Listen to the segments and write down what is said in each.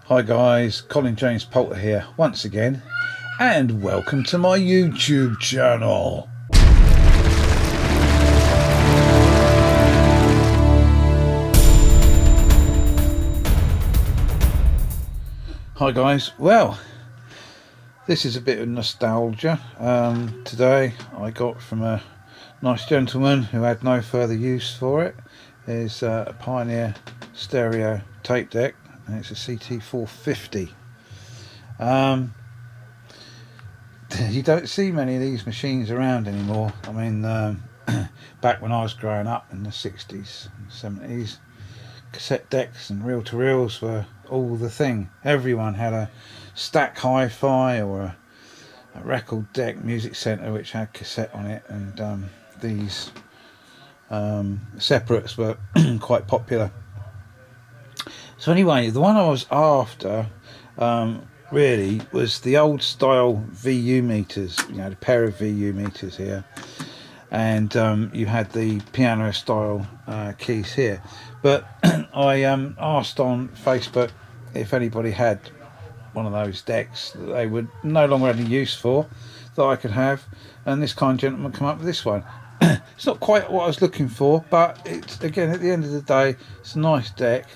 Hi guys, Colin James Poulter here once again, and welcome to my YouTube channel. Hi guys, well, this is a bit of nostalgia. Today I got from a nice gentleman who had no further use for it. Is a Pioneer stereo tape deck, and it's a CT 450. You don't see many of these machines around anymore. I mean, back when I was growing up in the 60s and 70s, cassette decks and reel-to-reels were all the thing. Everyone had a stack hi-fi or a record deck music centre which had cassette on it, and these separates were quite popular. So anyway, the one I was after really was the old style VU meters, you know, the pair of VU meters here, and you had the piano style keys here. But I asked on Facebook if anybody had one of those decks that they would no longer have any use for, that I could have, and this kind gentleman come up with this one. It's not quite what I was looking for, but it's, again, at the end of the day, it's a nice deck,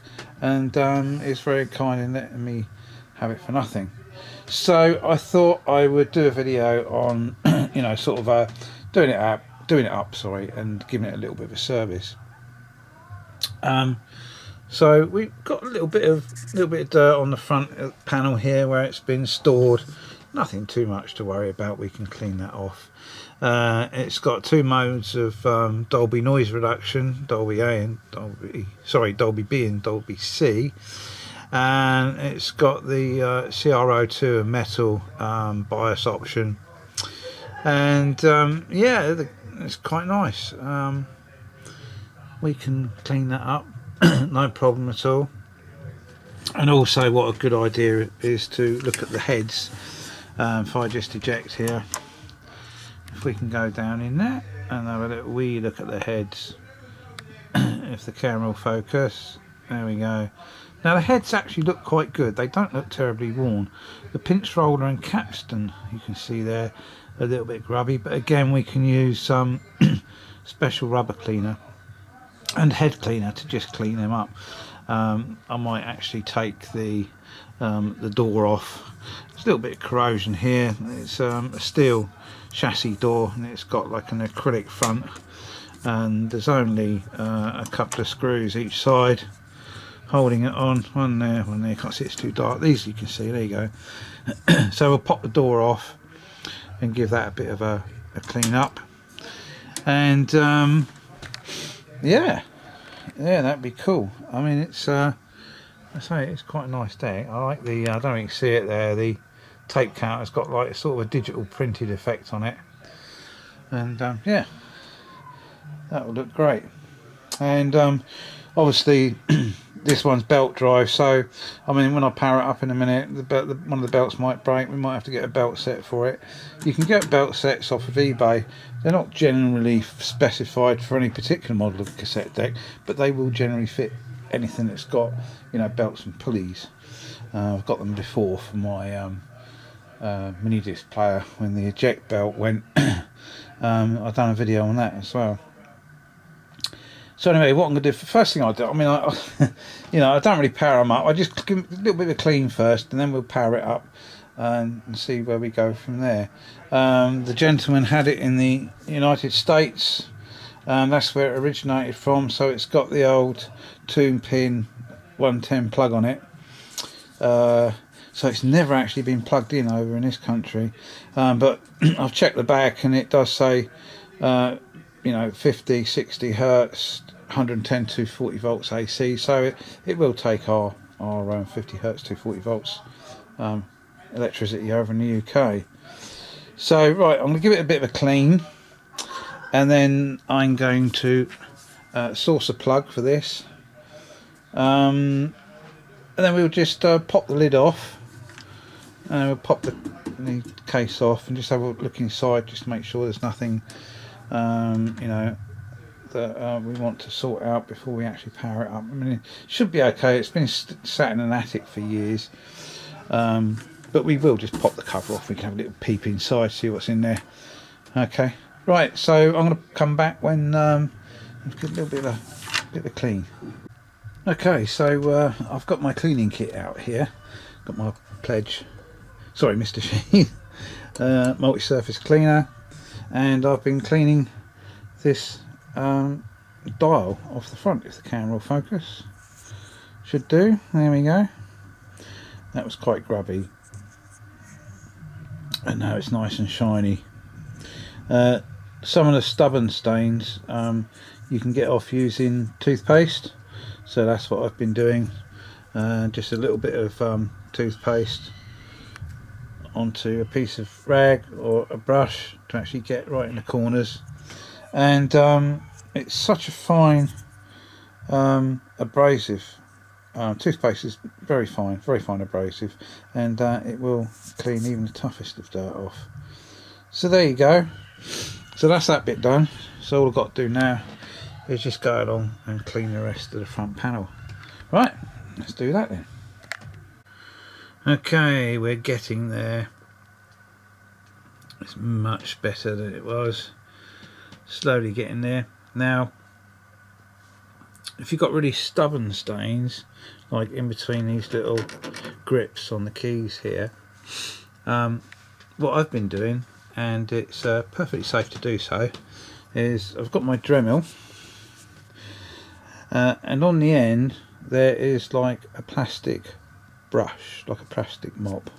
and it's very kind in letting me have it for nothing. So I thought I would do a video on, you know, sort of doing it up, and giving it a little bit of a service. So we've got a little bit of dirt on the front panel here where it's been stored. Nothing too much to worry about. We can clean that off. It's got two modes of Dolby noise reduction, Dolby B and Dolby C, and it's got the CR02 and metal bias option, and yeah, it's quite nice. We can clean that up, no problem at all. And also, what a good idea is to look at the heads. If I just eject here, if we can go down in there and have a little wee look at the heads, if the camera will focus, there we go. Now the heads actually look quite good, they don't look terribly worn. The pinch roller and capstan, you can see there, a little bit grubby, but again we can use some special rubber cleaner and head cleaner to just clean them up. I might actually take the door off. There's a little bit of corrosion here. It's a steel chassis door, and it's got like an acrylic front, and there's only a couple of screws each side holding it on. One there, can't see, it's too dark. These you can see, there you go. So we'll pop the door off and give that a bit of a clean up, and yeah, that'd be cool. I mean, it's I say it's quite a nice deck. I like the I don't know if you can see it there, the tape counter's got like sort of a digital printed effect on it, and yeah, that would look great. And obviously this one's belt drive, so I mean, when I power it up in a minute, one of the belts might break. We might have to get a belt set for it. You can get belt sets off of eBay. They're not generally specified for any particular model of cassette deck, but they will generally fit anything that's got, you know, belts and pulleys. I've got them before for my mini disc player when the eject belt went. I've done a video on that as well. So anyway, what I'm going to do, first thing I do, I mean, you know, I don't really power them up. I just give a little bit of a clean first, and then we'll power it up and see where we go from there. The gentleman had it in the United States. That's where it originated from. So it's got the old 2-pin 110 plug on it. So it's never actually been plugged in over in this country. But I've checked the back, and it does say, you know, 50, 60 hertz, 110 to 40 volts AC, so it will take our 50 hertz to 40 volts electricity over in the UK. So right, I'm going to give it a bit of a clean, and then I'm going to source a plug for this, and then we'll just pop the lid off, and we'll pop the case off and just have a look inside just to make sure there's nothing you know, that we want to sort out before we actually power it up. I mean, it should be okay. It's been sat in an attic for years, but we will just pop the cover off. We can have a little peep inside, see what's in there. Okay, right. So I'm going to come back when give a little bit of a clean. Okay, so I've got my cleaning kit out here. Got my Pledge, sorry, Mr. Sheen, multi-surface cleaner, and I've been cleaning this dial off the front. If the camera will focus, should do. There we go. That was quite grubby, and now it's nice and shiny. Some of the stubborn stains you can get off using toothpaste, so that's what I've been doing. Just a little bit of toothpaste onto a piece of rag or a brush to actually get right in the corners, and it's such a fine abrasive. Toothpaste is very fine abrasive, and it will clean even the toughest of dirt off. So there you go. So that's that bit done. So all I've got to do now is just go along and clean the rest of the front panel. Right, let's do that then. Okay, we're getting there. It's much better than it was. Slowly getting there. Now, if you've got really stubborn stains, like in between these little grips on the keys here, what I've been doing, and it's perfectly safe to do so, is I've got my Dremel, and on the end there is like a plastic brush, like a plastic mop.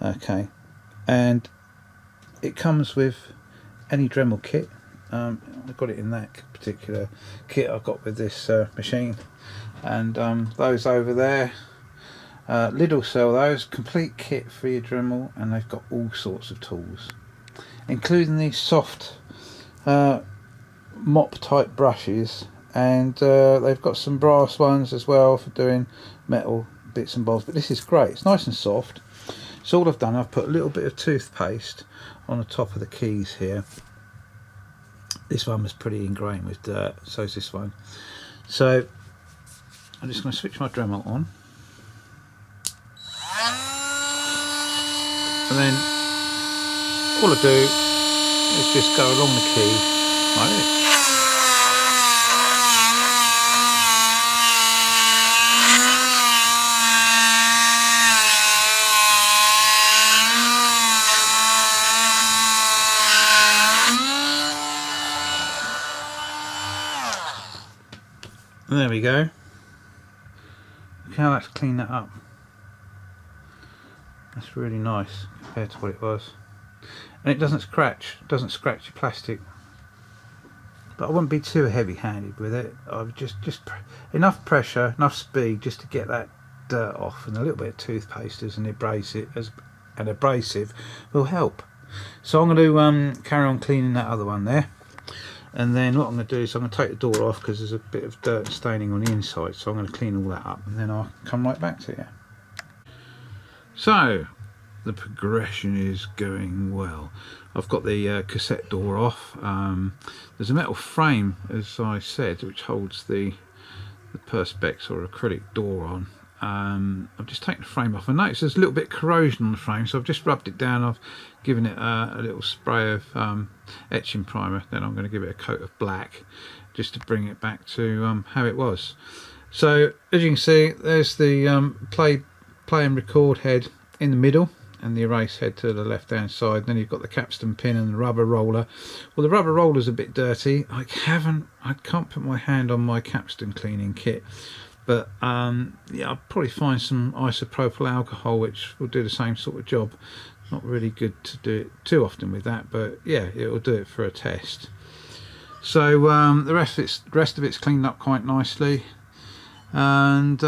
Okay, and it comes with any Dremel kit. I've got it in that particular kit I've got with this machine, and those over there, Lidl sell those, complete kit for your Dremel, and they've got all sorts of tools, including these soft mop type brushes, and they've got some brass ones as well for doing metal bits and bobs, but this is great. It's nice and soft. So all I've done, I've put a little bit of toothpaste on the top of the keys here. This one was pretty ingrained with dirt, so is this one. So I'm just going to switch my Dremel on, and then all I do is just go along the key like this. And there we go. Look how that's cleaned that up. That's really nice compared to what it was. And it doesn't scratch your plastic. But I wouldn't be too heavy-handed with it. I would just enough pressure, enough speed just to get that dirt off, and a little bit of toothpaste as an abrasive will help. So I'm going to carry on cleaning that other one there. And then what I'm going to do is I'm going to take the door off because there's a bit of dirt staining on the inside, so I'm going to clean all that up and then I'll come right back to you. So the progression is going well. I've got the cassette door off. There's a metal frame, as I said, which holds the perspex or acrylic door on. I've just taken the frame off. I noticed there's a little bit of corrosion on the frame, so I've just rubbed it down. I've given it a little spray of etching primer, then I'm going to give it a coat of black just to bring it back to how it was. So as you can see, there's the play and record head in the middle, and the erase head to the left hand side. Then you've got the capstan pin and the rubber roller. Well, the rubber roller's a bit dirty. I can't put my hand on my capstan cleaning kit, but yeah, I'll probably find some isopropyl alcohol which will do the same sort of job. Not really good to do it too often with that, but yeah, it'll do it for a test. So the rest of it's cleaned up quite nicely, and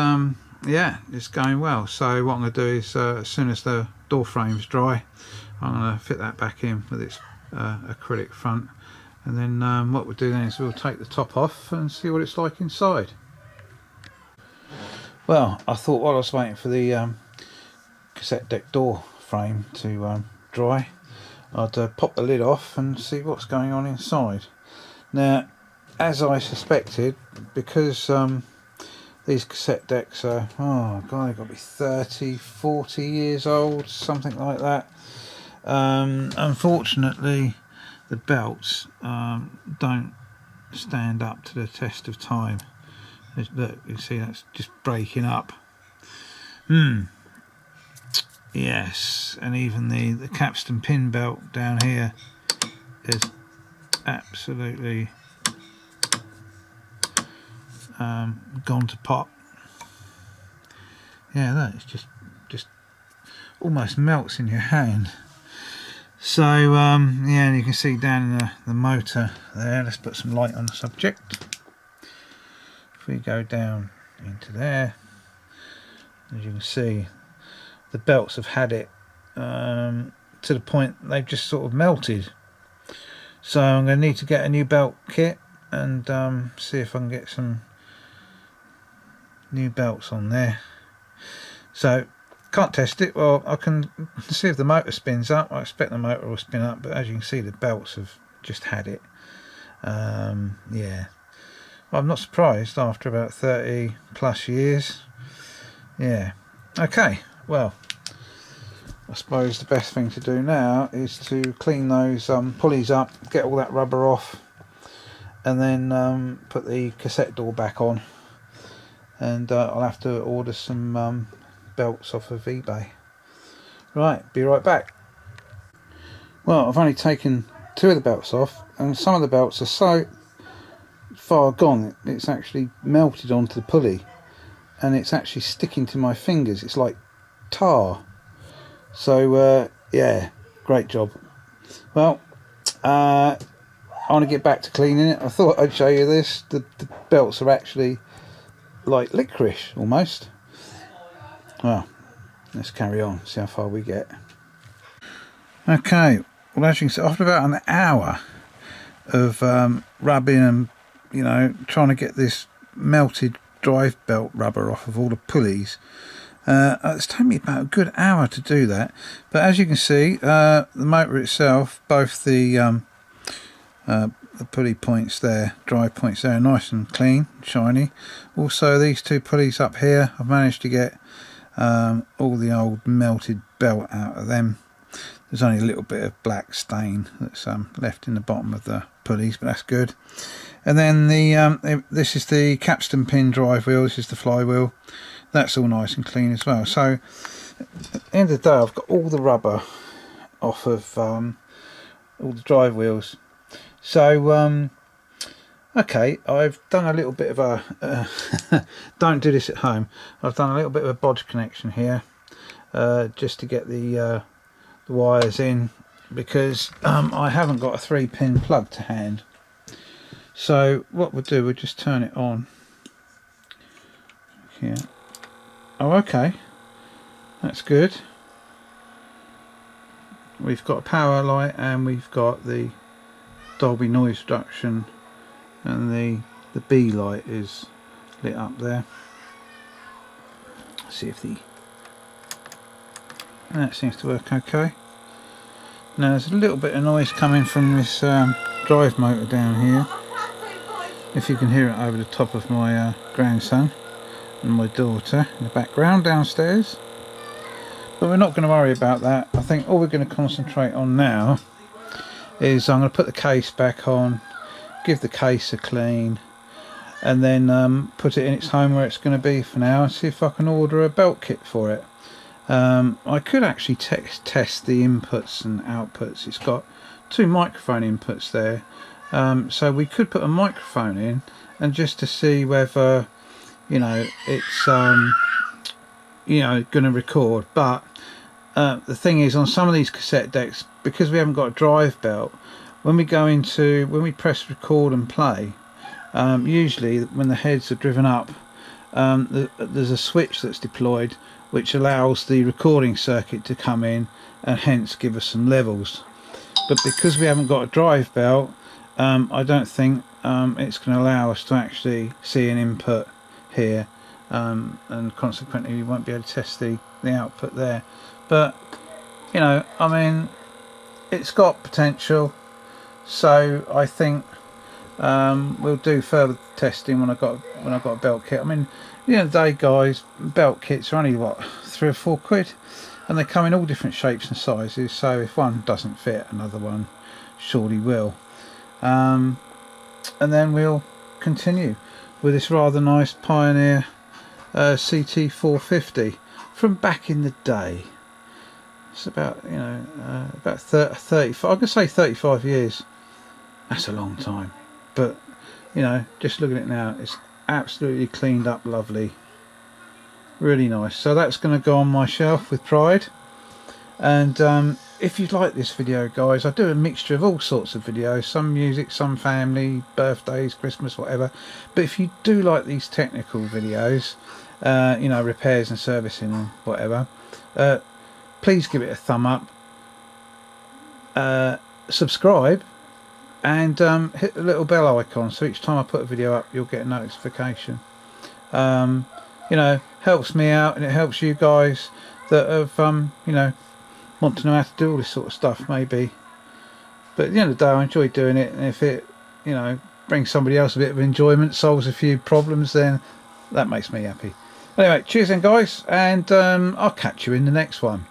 yeah, it's going well. So what I'm going to do is as soon as the door frame's dry, I'm going to fit that back in with its acrylic front, and then what we'll do then is we'll take the top off and see what it's like inside. Well, I thought while I was waiting for the cassette deck door frame to dry, I'd pop the lid off and see what's going on inside. Now, as I suspected, because these cassette decks are, oh god, they've got to be 30, 40 years old, something like that. Unfortunately, the belts don't stand up to the test of time. Look, you see that's just breaking up. Yes, and even the capstan pin belt down here is absolutely gone to pot. Yeah, that is just almost melts in your hand. So yeah, and you can see down in the motor there. Let's put some light on the subject. If we go down into there, as you can see, the belts have had it to the point they've just sort of melted. So I'm going to need to get a new belt kit and see if I can get some new belts on there. So can't test it. Well, I can see if the motor spins up. I expect the motor will spin up, but as you can see, the belts have just had it. Yeah, well, I'm not surprised after about 30 plus years. Yeah, okay, well, I suppose the best thing to do now is to clean those pulleys up, get all that rubber off, and then put the cassette door back on. And I'll have to order some belts off of eBay. Right, be right back. Well, I've only taken 2 of the belts off, and some of the belts are so far gone it's actually melted onto the pulley, and it's actually sticking to my fingers. It's like tar. So yeah, great job. Well, I want to get back to cleaning it. I thought I'd show you this. The belts are actually like licorice almost. Well, let's carry on, see how far we get. Okay, well, as you can see, after about an hour of rubbing and, you know, trying to get this melted drive belt rubber off of all the pulleys, it's taken me about a good hour to do that. But as you can see, the motor itself, both the pulley points there, drive points there, are nice and clean, shiny. Also, these 2 pulleys up here, I've managed to get all the old melted belt out of them. There's only a little bit of black stain that's left in the bottom of the pulleys, but that's good. And then this is the capstan pin drive wheel, this is the flywheel. That's all nice and clean as well. So at the end of the day, I've got all the rubber off of all the drive wheels. So okay, I've done a little bit of a don't do this at home. I've done a little bit of a bodge connection here, just to get the wires in, because I haven't got a 3-pin plug to hand. So what we'll do, we'll just turn it on here. Oh, okay, that's good. We've got a power light and we've got the Dolby noise reduction, and the B light is lit up there. Let's see if that seems to work okay. Now there's a little bit of noise coming from this drive motor down here, if you can hear it over the top of my grandson and my daughter in the background downstairs. But we're not going to worry about that. I think all we're going to concentrate on now is I'm going to put the case back on, give the case a clean, and then put it in its home where it's going to be for now, and see if I can order a belt kit for it. I could actually test the inputs and outputs. It's got 2 microphone inputs there, so we could put a microphone in, and just to see whether, you know, it's you know, going to record. But the thing is, on some of these cassette decks, because we haven't got a drive belt, when we press record and play, usually when the heads are driven up, there's a switch that's deployed which allows the recording circuit to come in and hence give us some levels. But because we haven't got a drive belt, I don't think it's going to allow us to actually see an input here, and consequently we won't be able to test the output there. But, you know, I mean, it's got potential, so I think We'll do further testing when I got a belt kit. I mean, at the end of the day, guys, belt kits are only what, £3 or £4, and they come in all different shapes and sizes. So if one doesn't fit, another one surely will. And then we'll continue with this rather nice Pioneer CT 450 from back in the day. It's about about 35. I could say 35 years. That's a long time, but just looking at it now, it's absolutely cleaned up, lovely, really nice. So that's going to go on my shelf with pride. And if you like this video, guys, I do a mixture of all sorts of videos, some music, some family, birthdays, Christmas, whatever. But if you do like these technical videos, repairs and servicing and whatever, please give it a thumb up, subscribe, and hit the little bell icon, so each time I put a video up you'll get a notification. Helps me out, and it helps you guys that have want to know how to do all this sort of stuff, maybe. But at the end of the day, I enjoy doing it, and if it brings somebody else a bit of enjoyment, solves a few problems, then that makes me happy. Anyway, cheers then, guys, and I'll catch you in the next one.